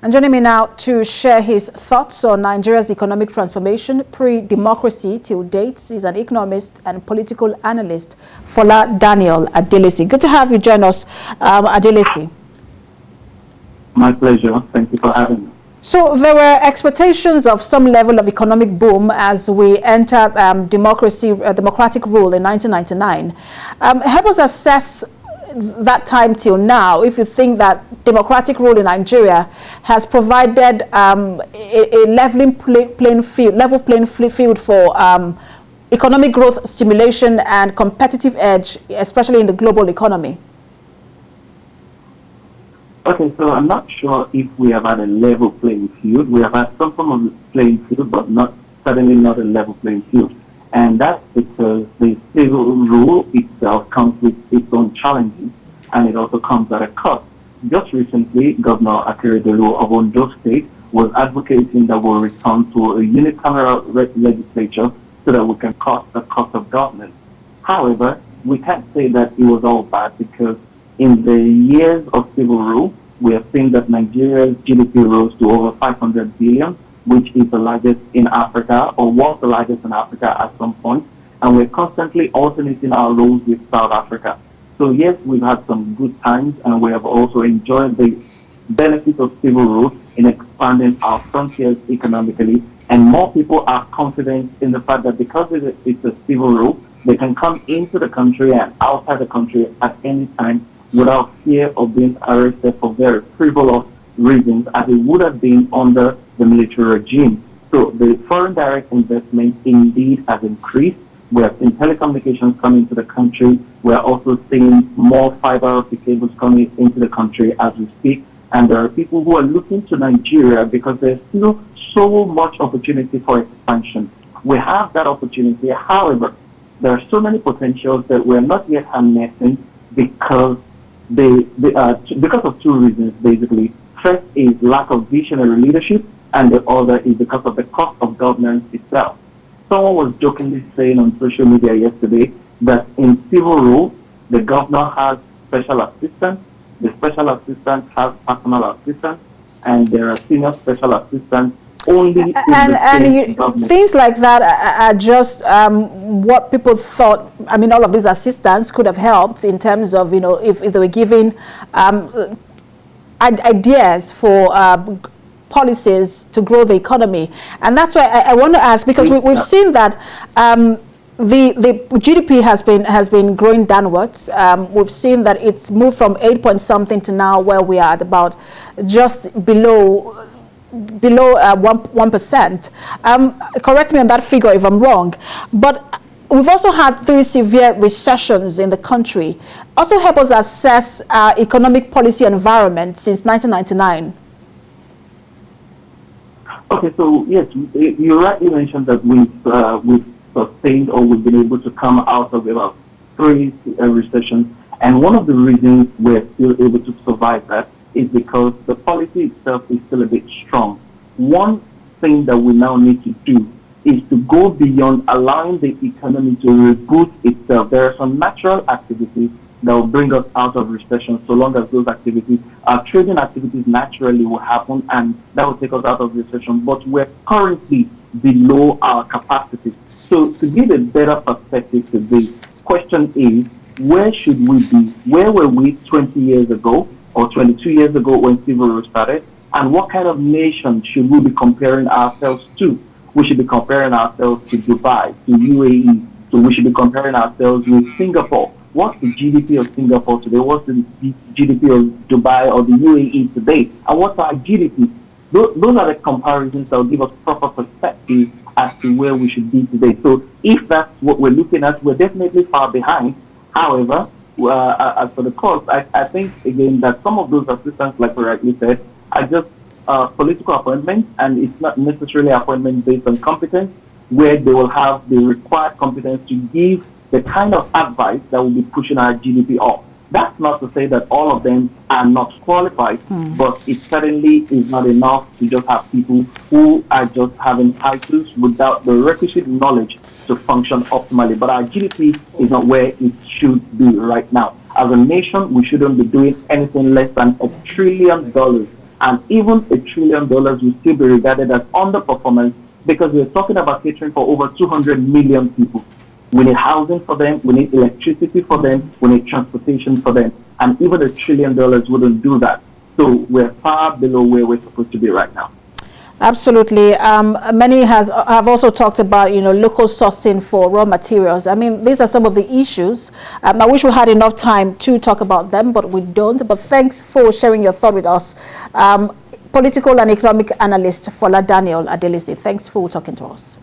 And joining me now to share his thoughts on Nigeria's economic transformation pre-democracy till date is an economist and political analyst, Fola-Daniel Adelesi. Good to have you join us, Adelesi. My pleasure. Thank you for having me. So there were expectations of some level of economic boom as we enter democratic rule in 1999. Help us assess that time till now, if you think that democratic rule in Nigeria has provided a level playing field for economic growth stimulation and competitive edge, especially in the global economy. Okay, so I'm not sure if we have had a level playing field. We have had some form of playing field, but certainly not a level playing field. And that's because the civil rule itself comes with its own challenges, and it also comes at a cost. Just recently, Governor Akeredolu of Ondo State was advocating that we'll return to a unicameral legislature so that we can cut the cost of government. However, we can't say that it was all bad, because in the years of civil rule, we have seen that Nigeria's GDP rose to over 500 billion, which is the largest in Africa, or was the largest in Africa at some point, and we're constantly alternating our roles with South Africa. So yes, we've had some good times, and we have also enjoyed the benefits of civil rule in expanding our frontiers economically, and more people are confident in the fact that because it's a civil rule, they can come into the country and outside the country at any time without fear of being arrested for very frivolous reasons, as it would have been under the military regime. So the foreign direct investment indeed has increased. We have seen telecommunications coming to the country. We are also seeing more fiber optic cables coming into the country as we speak. And there are people who are looking to Nigeria because there's still so much opportunity for expansion. We have that opportunity. However, there are so many potentials that we're not yet harnessing because of two reasons, basically. First is lack of visionary leadership, and the other is because of the cost of governance itself. Someone was jokingly saying on social media yesterday that in civil rule, the governor has special assistants, the special assistant has personal assistants, and there are senior special assistants only. Things like that are just what people thought. I mean, all of these assistants could have helped in terms of, if they were giving ideas for policies to grow the economy. And that's why I want to ask, because we've seen that the GDP has been growing downwards. We've seen that it's moved from 8 point something to now where we are at about just below 1%. Correct me on that figure if I'm wrong. But we've also had 3 severe recessions in the country. Also help us assess our economic policy environment since 1999. Okay, so yes, you rightly mentioned that we've sustained, or we've been able to come out of about 3 recessions. And one of the reasons we're still able to survive that is because the policy itself is still a bit strong. One thing that we now need to do is to go beyond allowing the economy to reboot itself. There are some natural activities that will bring us out of recession, so long as those activities, our trading activities naturally will happen, and that will take us out of recession. But we're currently below our capacity. So to give a better perspective to this, question is, where should we be? Where were we 20 years ago or 22 years ago when civil war started? And what kind of nation should we be comparing ourselves to? We should be comparing ourselves to Dubai, to UAE. So we should be comparing ourselves with Singapore. What's the GDP of Singapore today? What's the GDP of Dubai or the UAE today? And what's our GDP? Those are the comparisons that will give us proper perspective as to where we should be today. So if that's what we're looking at, we're definitely far behind. However, as for the cost, I think, again, that some of those assistants, like we rightly said, are just political appointments, and it's not necessarily appointments based on competence, where they will have the required competence to give the kind of advice that will be pushing our GDP up. That's not to say that all of them are not qualified, but it certainly is not enough to just have people who are just having titles without the requisite knowledge to function optimally. But our GDP is not where it should be right now. As a nation, we shouldn't be doing anything less than $1 trillion And even $1 trillion will still be regarded as underperformance because we're talking about catering for over 200 million people. We need housing for them, we need electricity for them, we need transportation for them. And even $1 trillion wouldn't do that. So we're far below where we're supposed to be right now. Absolutely. Many have also talked about, local sourcing for raw materials. I mean, these are some of the issues. I wish we had enough time to talk about them, but we don't. But thanks for sharing your thought with us. Political and economic analyst Fola-Daniel Adelesi, thanks for talking to us.